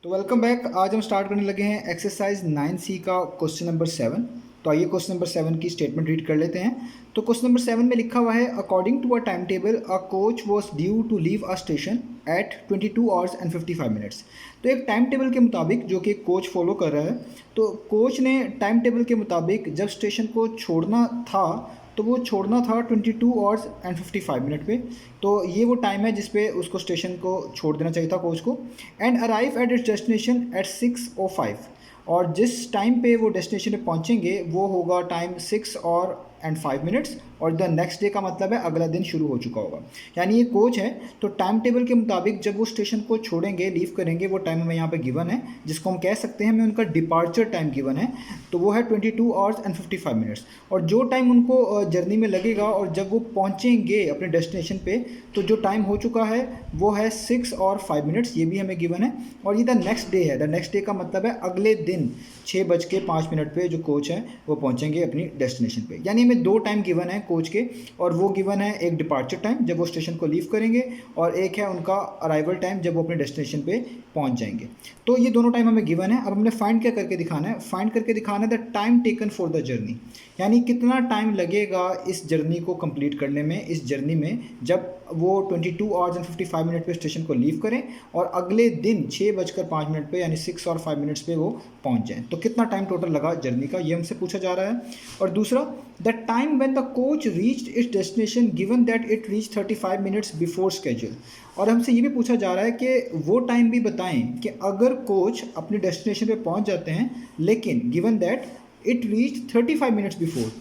तो welcome back. आज हम स्टार्ट करने लगे हैं एक्सरसाइज 9C का क्वेश्चन नंबर 7। तो आइए क्वेश्चन नंबर 7 की स्टेटमेंट रीड कर लेते हैं। तो क्वेश्चन नंबर 7 में लिखा हुआ है, according to a time table a coach was due to leave a station at 22 hours and 55 minutes. तो एक टाइम टेबल के मुताबिक जो कि कोच फॉलो कर रहा है, तो कोच ने टाइम टेबल के मुताबिक जब स्टेशन को छोड़ना था तो वो छोड़ना था 22 आवर्स एंड 55 मिनट पे। तो ये वो टाइम है जिस पे उसको स्टेशन को छोड़ देना चाहिए था कोच को। And arrive at its destination eight 6:05। और जिस टाइम पे वो डेस्टिनेशन पे पहुंचेंगे वो होगा टाइम 6 और एंड 5 मिनट्स। और द नेक्स्ट डे का मतलब है अगला दिन शुरू हो चुका होगा। यानी ये कोच है, तो टाइम टेबल के मुताबिक जब वो स्टेशन को छोड़ेंगे, लीव करेंगे, वो टाइम हमें यहाँ पे गिवन है, जिसको हम कह सकते हैं हमें उनका डिपार्चर टाइम गिवन है। तो वो है 22 आवर्स एंड 55 मिनट्स। और जो टाइम उनको जर्नी में लगेगा और जब वो पहुँचेंगे अपने डेस्टिनेशन पे, तो जो टाइम हो चुका है वो है 6 और 5 मिनट्स, ये भी हमें गिवन है। और ये द नेक्स्ट डे है। द नेक्स्ट डे का मतलब है अगले दिन 6:05 पे जो कोच है वो पहुंचेंगे अपनी डेस्टिनेशन पे। यानी हमें दो टाइम गिवन है कोच के, और वो गिवन है एक डिपार्चर टाइम जब वो स्टेशन को लीव करेंगे, और एक है उनका अराइवल टाइम जब वो अपने डेस्टिनेशन पे पहुंच जाएंगे। तो ये दोनों टाइम हमें गिवन है। अब हमने फाइंड क्या करके दिखाना है? फाइंड करके दिखाना है the time taken for the journey, यानी कितना टाइम लगेगा इस जर्नी को कंप्लीट करने में, इस जर्नी में जब वो 22 आवर्स एंड 55 मिनट पे स्टेशन को लीव करें और अगले दिन 6:05 पे यानी 6 और 5 मिनट्स पे वो पहुंच जाएं। तो कितना टाइम टोटल लगा जर्नी का, ये हमसे पूछा जा रहा है। और दूसरा, the time when the coach reached it's destination given that it reach 35 minutes before schedule. और हमसे ये भी पूछा जा रहा है कि वो टाइम भी बताएं कि अगर कोच अपनी डेस्टिनेशन पे पहुंच जाते हैं लेकिन given that it reach 35 minutes before,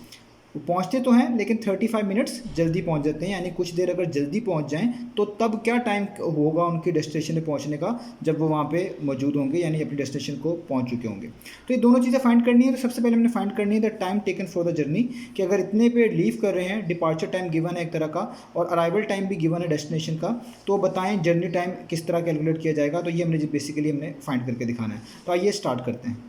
वो पहुंचते तो हैं लेकिन 35 मिनट्स जल्दी पहुंच जाते हैं, यानी कुछ देर अगर जल्दी पहुंच जाएं तो तब क्या टाइम होगा उनकी डेस्टिनेशन पे पहुंचने का जब वो वहाँ पे मौजूद होंगे, यानी अपनी डेस्टिनेशन को पहुंच चुके होंगे। तो ये दोनों चीज़ें फाइंड करनी है। तो सबसे पहले हमने फाइंड करनी है the time taken for the journey, कि अगर इतने पे लीव कर रहे हैं, डिपार्चर टाइम गिवन है एक तरह का और अराइवल टाइम भी गिवन है डेस्टिनेशन का, तो बताएं जर्नी टाइम किस तरह कैलकुलेट किया जाएगा। तो ये हमने बेसिकली हमने फाइंड करके दिखाना है। तो आइए स्टार्ट करते हैं।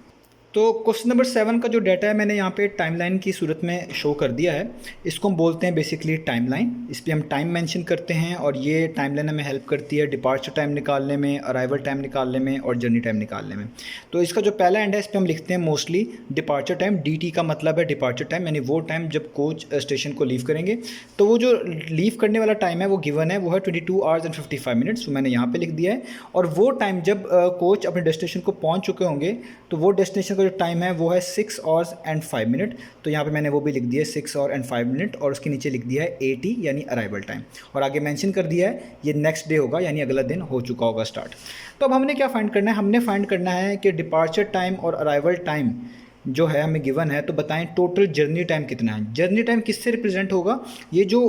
तो क्वेश्चन नंबर 7 का जो डाटा है मैंने यहाँ पे टाइमलाइन की सूरत में शो कर दिया है। इसको हम बोलते हैं बेसिकली टाइमलाइन। इस पर हम टाइम मेंशन करते हैं और ये टाइमलाइन हमें हेल्प करती है डिपार्चर टाइम निकालने में, अराइवल टाइम निकालने में और जर्नी टाइम निकालने में। तो इसका जो पहला एंड है इस पर हम लिखते हैं मोस्टली डिपार्चर टाइम। डी का मतलब है डिपार्चर टाइम, यानी वो टाइम जब कोच स्टेशन को लीव करेंगे। तो वो जो लीव करने वाला टाइम है वो गिवन है, वो है 22 आवर्स एंड 55 मिनट्स, मैंने यहाँ पे लिख दिया है। और वो टाइम जब कोच अपने डेस्टिनेशन को पहुँच चुके होंगे तो वो डेस्टिनेशन का जो टाइम है वो है 6 आवर्स एंड 5 मिनट। तो यहाँ पे मैंने वो भी लिख दिया है 6 आवर एंड 5 मिनट, और उसके नीचे लिख दिया है 80 यानी अराइवल टाइम, और आगे मेंशन कर दिया है ये नेक्स्ट डे होगा, यानी अगला दिन हो चुका होगा स्टार्ट। तो अब हमने क्या फाइंड करना है? हमने फाइंड करना है कि डिपार्चर टाइम और अराइवल टाइम जो है हमें गिवन है, तो बताएं टोटल जर्नी टाइम कितना है। जर्नी टाइम किससे रिप्रेजेंट होगा? ये जो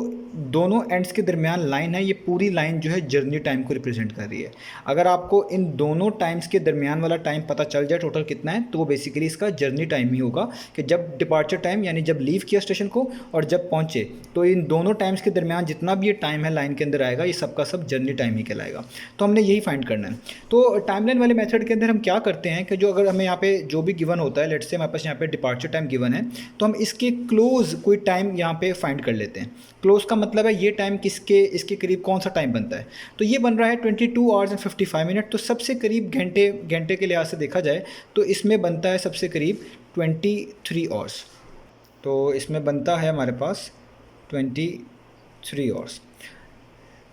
दोनों एंड्स के दरमियान लाइन है, ये पूरी लाइन जो है जर्नी टाइम को रिप्रेजेंट कर रही है। अगर आपको इन दोनों टाइम्स के दरमियान वाला टाइम पता चल जाए टोटल कितना है, तो वो बेसिकली इसका जर्नी टाइम ही होगा, कि जब डिपार्चर टाइम यानी जब लीव किया स्टेशन को और जब पहुँचे, तो इन दोनों टाइम्स के दरमियान जितना भी ये टाइम है लाइन के अंदर आएगा, ये सबका सब जर्नी टाइम ही कहलाएगा। तो हमने यही फाइंड करना है। तो टाइमलाइन वाले मेथड के अंदर हम क्या करते हैं कि जो अगर हमें यहाँ पे जो भी गिवन होता है, लेट्स से हमारे पास यहाँ पे डिपार्चर टाइम गिवन है, तो हम इसके क्लोज कोई टाइम यहाँ पे फाइंड कर लेते हैं। क्लोज का मतलब है ये टाइम किसके, इसके करीब कौन सा टाइम बनता है। तो ये बन रहा है 22 आवर्स एंड 55 मिनट। तो सबसे करीब घंटे के लिहाज से देखा जाए तो इसमें बनता है सबसे करीब 23 आवर्स। तो इसमें बनता है हमारे पास 23 आवर्स।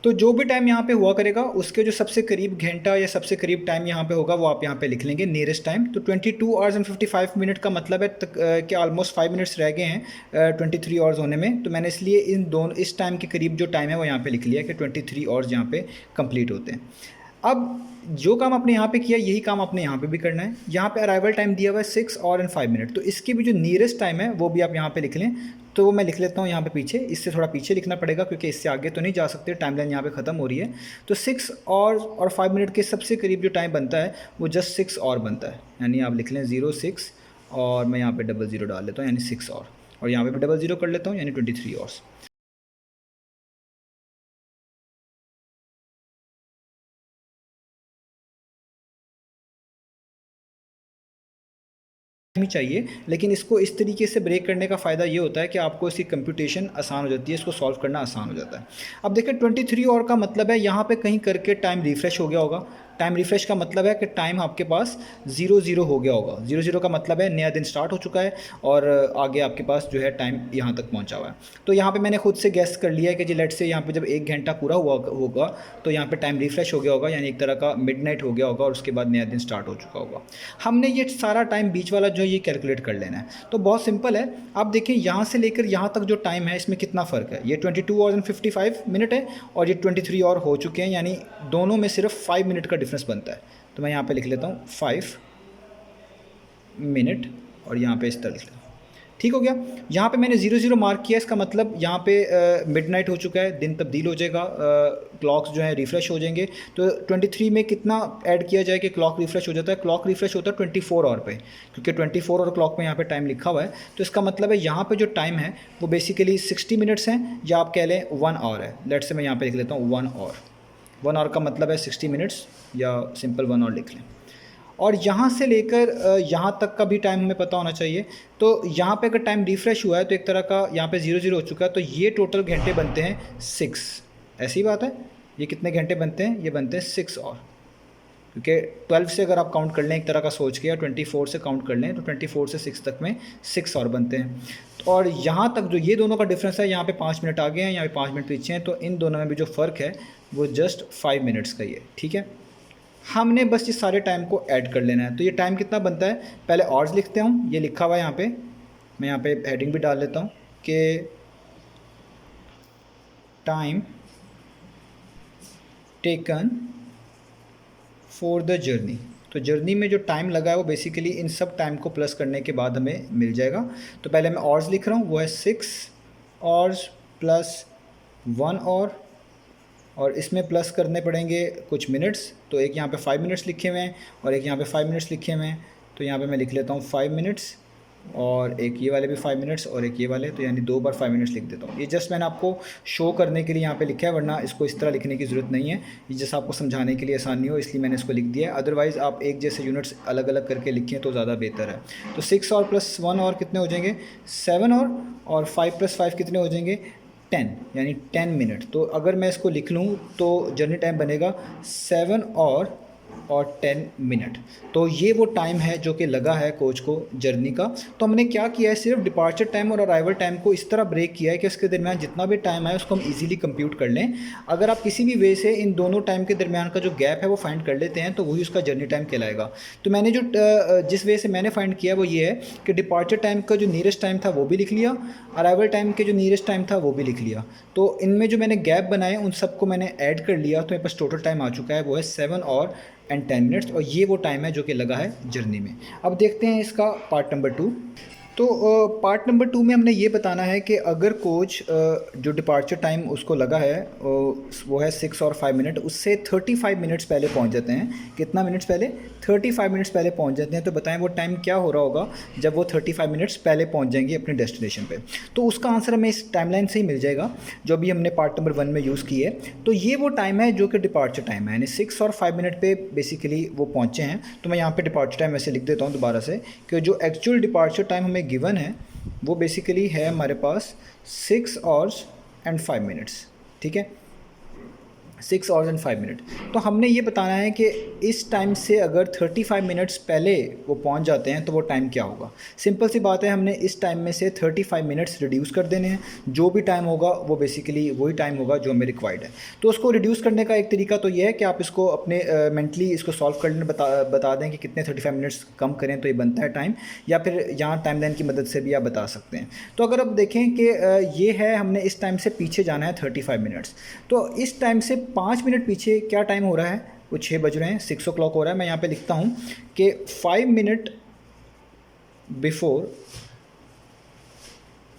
तो जो भी टाइम यहाँ पे हुआ करेगा उसके जो सबसे करीब घंटा या सबसे करीब टाइम यहाँ पे होगा वो आप यहाँ पे लिख लेंगे नियरेस्ट टाइम। तो 22 आवर्स एंड 55 मिनट का मतलब है कि ऑलमोस्ट 5 मिनट्स रह गए हैं 23 आवर्स होने में। तो मैंने इसलिए इन दोनों इस टाइम के करीब जो टाइम है वो यहाँ पे लिख लिया कि 23 आवर्स यहाँ पे कंप्लीट होते हैं। अब जो काम आपने यहाँ पे किया यही काम आपने यहाँ पे भी करना है। यहाँ पे अराइवल टाइम दिया हुआ है 6 आवर एंड 5 मिनट, तो इसकी भी जो नियरेस्ट टाइम है वो भी आप यहाँ पे लिख लें। तो वो मैं लिख लेता हूँ यहाँ पे पीछे, इससे थोड़ा पीछे लिखना पड़ेगा क्योंकि इससे आगे तो नहीं जा सकते, टाइमलाइन यहाँ पे ख़त्म हो रही है। तो 6 आवर और 5 मिनट के सबसे करीब जो टाइम बनता है वो जस्ट 6 आवर बनता है, यानी आप लिख लें 06 और मैं यहाँ पे 00 डाल लेता हूँ यानी 6 आवर, और यहाँ पे भी 00 कर लेता हूँ यानी 23 आवर्स। ही चाहिए, लेकिन इसको इस तरीके से ब्रेक करने का फ़ायदा ये होता है कि आपको इसकी कंप्यूटेशन आसान हो जाती है, इसको सॉल्व करना आसान हो जाता है। अब देखिए 23 और का मतलब है यहाँ पे कहीं करके टाइम रिफ़्रेश हो गया होगा, टाइम रिफ्रेश का मतलब है कि टाइम आपके पास 0 हो गया होगा। 0 का मतलब है नया दिन स्टार्ट हो चुका है और आगे आपके पास जो है टाइम यहाँ तक पहुँचा हुआ है। तो यहाँ पे मैंने खुद से गेस कर लिया है कि जी लेट से यहाँ पे जब 1 घंटा पूरा हुआ होगा तो यहाँ पे टाइम रिफ्रेश हो गया होगा, यानी एक तरह का मिडनाइट हो गया होगा और उसके बाद नया दिन स्टार्ट हो चुका होगा। हमने ये सारा टाइम बीच वाला जो है ये कैलकुलेट कर लेना है। तो बहुत सिंपल है, आप देखें यहाँ से लेकर यहाँ तक जो टाइम है इसमें कितना फ़र्क है। ये 22 आवर्स एंड 55 मिनट है और ये 23 आवर हो चुके हैं, यानी दोनों में सिर्फ 5 मिनट का डिफरेंस बनता है। तो मैं यहाँ पे लिख लेता हूँ 5 मिनट और यहाँ पे इस तरह लिख लेता हूँ। ठीक हो गया। यहाँ पे मैंने 0 मार्क किया, इसका मतलब यहाँ पे मिडनाइट हो चुका है, दिन तब्दील हो जाएगा, क्लॉक्स जो है रिफ़्रेश हो जाएंगे। तो 23 में कितना ऐड किया जाए कि क्लॉक रिफ़्रेश हो जाता है? क्लॉक रिफ़्रेश होता है 24 आवर पे, क्योंकि 24 और क्लॉक में यहाँ पे टाइम लिखा हुआ है। तो इसका मतलब है यहाँ पे जो टाइम है वो बेसिकली 60 मिनट्स हैं, या आप कह लें 1 आवर है। लेट से मैं यहाँ पर लिख लेता हूँ 1 आवर। 1 आवर का मतलब है 60 मिनट्स, या सिंपल 1 आवर लिख लें। और यहाँ से लेकर यहाँ तक का भी टाइम हमें पता होना चाहिए। तो यहाँ पे अगर टाइम रिफ़्रेश हुआ है तो एक तरह का यहाँ पे 0 हो चुका है, तो ये टोटल घंटे बनते हैं 6। ऐसी बात है, ये कितने घंटे बनते हैं? ये बनते हैं 6 और, क्योंकि 12 से अगर आप काउंट कर लें एक तरह का सोच के, या 24 से काउंट कर लें तो 24 से 6 तक में 6 और बनते हैं। और यहाँ तक जो ये दोनों का डिफरेंस है, यहाँ पे 5 मिनट आगे हैं, यहाँ पे 5 मिनट पीछे हैं, तो इन दोनों में भी जो फ़र्क है वो जस्ट 5 मिनट्स का ही है। ठीक है, हमने बस इस सारे टाइम को ऐड कर लेना है। तो ये टाइम कितना बनता है, पहले आवर्स लिखते हूँ, ये लिखा हुआ है यहाँ पे, मैं यहाँ पे हेडिंग भी डाल लेता हूँ कि time taken for the journey. तो जर्नी में जो टाइम लगा है वो बेसिकली इन सब टाइम को प्लस करने के बाद हमें मिल जाएगा। तो पहले मैं आवर्स लिख रहा हूँ, वो है 6 आवर्स प्लस 1 आवर, और इसमें प्लस करने पड़ेंगे कुछ मिनट्स। तो एक यहाँ पे 5 मिनट्स लिखे हुए हैं और एक यहाँ पे 5 मिनट्स लिखे हुए हैं। तो यहाँ पे मैं लिख लेता हूँ 5 मिनट्स, और एक ये वाले भी 5 मिनट्स और एक ये वाले, तो यानी 2 बार 5 मिनट्स लिख देता हूँ। ये जस्ट मैंने आपको शो करने के लिए यहाँ पे लिखा है, वरना इसको इस तरह लिखने की ज़रूरत नहीं है। ये जस्ट आपको समझाने के लिए आसानी हो इसलिए मैंने इसको लिख दिया है। अदरवाइज़ आप एक जैसे यूनिट्स अलग अलग करके लिखें तो ज़्यादा बेहतर है। तो 6 और प्लस 1 और कितने हो जाएंगे? 7 और 5 प्लस 5 कितने हो जाएंगे? 10, यानी 10 मिनट। तो अगर मैं इसको लिख लूँ तो जर्नी टाइम बनेगा 7 और 10 मिनट। तो ये वो टाइम है जो कि लगा है कोच को जर्नी का। तो हमने क्या किया है, सिर्फ डिपार्चर टाइम और अराइवल टाइम को इस तरह ब्रेक किया है कि उसके दरमियान जितना भी टाइम है उसको हम इजीली कंप्यूट कर लें। अगर आप किसी भी वे से इन दोनों टाइम के दरमियान का जो गैप है वो फाइंड कर लेते हैं तो वही उसका जर्नी टाइम कहलाएगा। तो मैंने जो जिस वे से मैंने फाइंड किया वो ये है कि डिपार्चर टाइम का जो नियरेस्ट टाइम था वो भी लिख लिया, अराइवल टाइम के जो नियरेस्ट टाइम था वो भी लिख लिया। तो इनमें जो मैंने गैप बनाए उन सबको मैंने ऐड कर लिया, तो मेरे पास टोटल टाइम आ चुका है वो है 7 और 10 मिनट्स। और ये वो टाइम है जो कि लगा है जर्नी में। अब देखते हैं इसका पार्ट नंबर 2। तो पार्ट नंबर 2 में हमने ये बताना है कि अगर कोच जो डिपार्चर टाइम उसको लगा है वो है 6 और 5 मिनट, उससे 35 मिनट्स पहले पहुंच जाते हैं। कितना मिनट्स पहले? 35 मिनट्स पहले पहुंच जाते हैं। तो बताएं वो टाइम क्या हो रहा होगा जब वो 35 मिनट्स पहले पहुंच जाएंगे अपने डेस्टिनेशन पे। तो उसका आंसर हमें इस टाइमलाइन से ही मिल जाएगा जो भी हमने पार्ट नंबर 1 में यूज़ की है। तो ये वो टाइम है जो कि डिपार्चर टाइम है, यानी 6 और 5 मिनट पे बेसिकली वो पहुँचे हैं। तो मैं यहाँ पर डिपार्चर टाइम ऐसे लिख देता हूँ दोबारा से कि जो एक्चुअल डिपार्चर टाइम हमें गिवन है वो बेसिकली है हमारे पास 6 आवर्स एंड 5 मिनट्स। ठीक है, 6 आवर्स एंड 5 मिनट। तो हमने ये बताना है कि इस टाइम से अगर 35 मिनट्स पहले वो पहुंच जाते हैं तो वो टाइम क्या होगा। सिंपल सी बात है, हमने इस टाइम में से 35 मिनट्स रिड्यूस कर देने हैं। जो भी टाइम होगा वो बेसिकली वही टाइम होगा जो हमें रिक्वायर्ड है। तो उसको रिड्यूस करने का एक तरीका तो ये है कि आप इसको अपने मेंटली इसको सॉल्व करने बता दें कि कितने 35 मिनट्स कम करें तो ये बनता है टाइम, या फिर यहाँ टाइमलाइन की मदद से भी आप बता सकते हैं। तो अगर आप देखें कि ये है, हमने इस टाइम से पीछे जाना है 35 मिनट्स, तो इस टाइम से 5 मिनट पीछे क्या टाइम हो रहा है? वो 6 बज रहे हैं, 6 o'clock हो रहा है। मैं यहाँ पे लिखता हूँ कि 5 मिनट बिफोर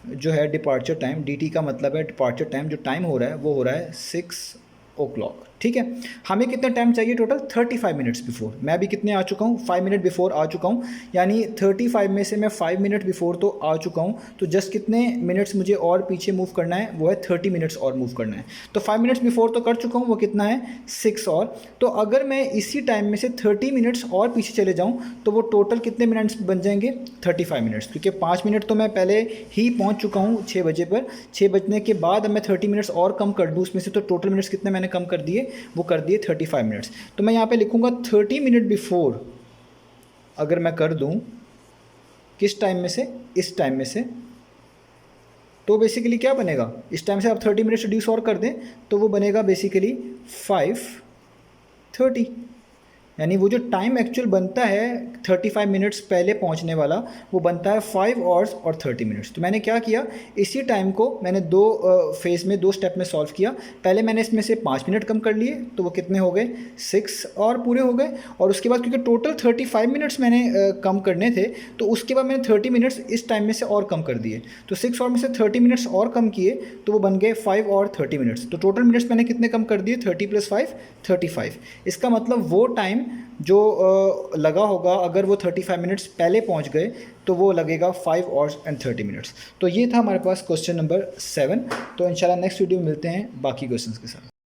जो है डिपार्चर टाइम, dt का मतलब है डिपार्चर टाइम, जो टाइम हो रहा है वो हो रहा है 6 o'clock। ठीक है, हमें कितना टाइम चाहिए टोटल? 35 minutes before. मैं भी कितने आ चुका हूँ? 5 मिनट बिफोर आ चुका हूँ, यानी 35 में से मैं 5 मिनट बिफोर तो आ चुका हूँ। तो जस्ट कितने मिनट्स मुझे और पीछे मूव करना है? वो है 30 मिनट्स और मूव करना है। तो 5 मिनट्स बिफोर तो कर चुका हूँ, वो कितना है? 6 और। तो अगर मैं इसी टाइम में से 30 मिनट्स और पीछे चले जाऊँ तो वो टोटल कितने मिनट्स बन जाएंगे? 35 मिनट्स, क्योंकि 5 मिनट तो मैं पहले ही पहुँच चुका हूँ 6 बजे पर। 6 बजने के बाद अब मैं 30 मिनट्स और कम कर दूँ उसमें से, तो टोटल मिनट्स कितने मैंने कम कर दिए? वो कर दिए 35 मिनट्स। तो मैं यहाँ पे लिखूँगा 30 मिनट बिफोर, अगर मैं कर दूँ किस टाइम में से, इस टाइम में से, तो बेसिकली क्या बनेगा, इस टाइम से आप 30 मिनट्स रिड्यूस और कर दें तो वो बनेगा बेसिकली 5:30, यानी वो जो टाइम एक्चुअल बनता है 35 मिनट्स पहले पहुंचने वाला, वो बनता है 5 आवर्स और 30 मिनट्स। तो मैंने क्या किया, इसी टाइम को मैंने दो फेज़ में, 2 स्टेप में सॉल्व किया। पहले मैंने इसमें से 5 मिनट कम कर लिए, तो वो कितने हो गए, 6 और पूरे हो गए। और उसके बाद क्योंकि टोटल 35 मिनट्स मैंने कम करने थे, तो उसके बाद मैंने 30 मिनट्स इस टाइम में से और कम कर दिए, तो 6 और में से 30 मिनट्स और कम किए, तो वो बन गए 5 और 30 मिनट्स। तो टोटल मिनट्स मैंने कितने कम कर दिए, 30 + 5 35। इसका मतलब वो टाइम जो लगा होगा अगर वो 35 मिनट्स पहले पहुंच गए, तो वो लगेगा 5 आवर्स एंड 30 मिनट्स। तो ये था हमारे पास क्वेश्चन नंबर 7। तो इंशाल्लाह नेक्स्ट वीडियो में मिलते हैं बाकी क्वेश्चंस के साथ।